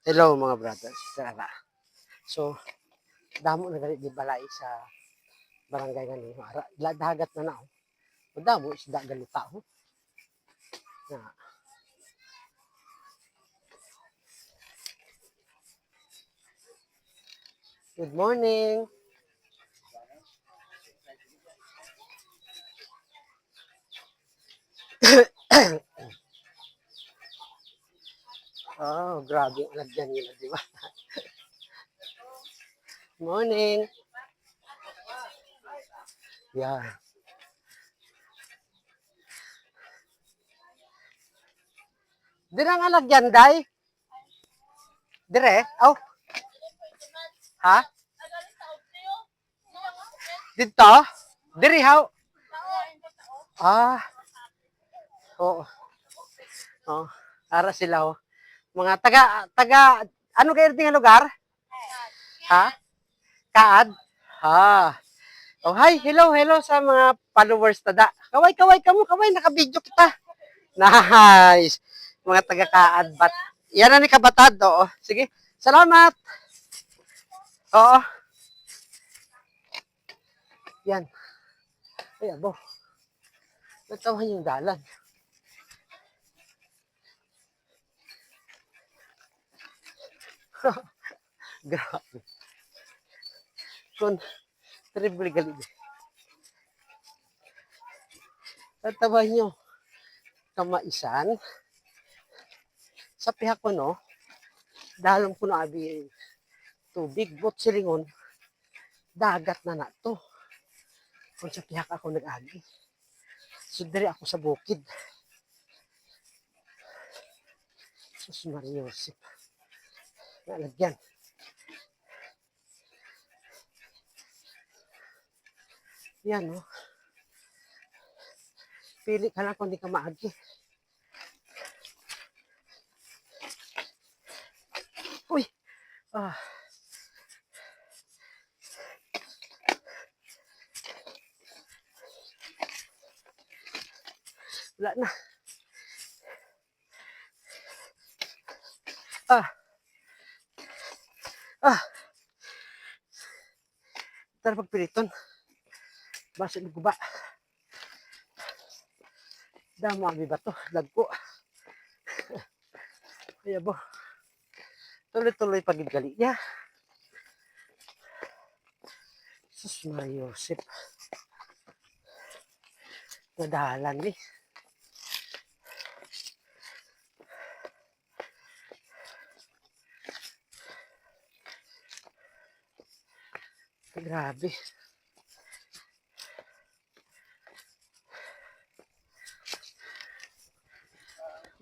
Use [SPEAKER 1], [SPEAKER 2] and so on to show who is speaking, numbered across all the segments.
[SPEAKER 1] Hello mga brothers. Tara. So, damo na gali di balay sa barangay ngani. Dagat na na. Damo isda gali tao. Na. Good morning. Oh, grabe ang lagyan nila, di ba? Morning. Yeah. Dire nga lagyan, day. Dire? Oh. Ha? Dito? Dire, how? Ah. Oo. Oh. Ara sila, oh. Mga ano kayo nga lugar? Ha? Kaad? Ha? Oh, hi, hello sa mga followers tada. Kaway kamo, naka-video kita. Nice. Mga taga-Kaad bat. Yan na ni Kabatad, oo. Sige. Salamat. Oo. Yan. Ay, abo. Nagtawahan yung dalan. Grabe. Kun, terrible galing. Nagtawahan nyo. Kamaisan. Sa pihak ko, no, dalong ko na abi tubig, bot silingon, dagat na na to. Kung sa pihak ako nag-agi. So, diri ako sa bukid. Sus Maria Josep. Nalagyan. Yan, no. Pili ka lang kung di ka maagi. Uy! Ah. Wala na. Ah. Ah. Tara pagpiliton. Basa ng guba. Damo ang bato. Lagko. Kaya bo. Tuloy-tuloy pagidgali niya. Sus Maria Josep. Nadahalan ni. Grabe.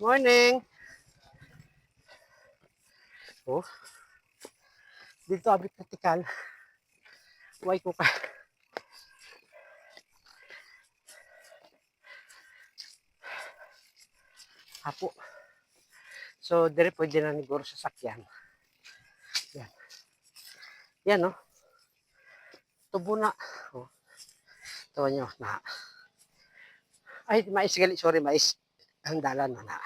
[SPEAKER 1] Morning. Oh. Dito abit vertikal. Way ko ka. Apo. So, dire pwede na niguro sa sakyan. Yan. Yan, no? Tubo na. Oh. Tawa nyo, na. Ay, mais gali. Sorry, mais. Ang dalan na na.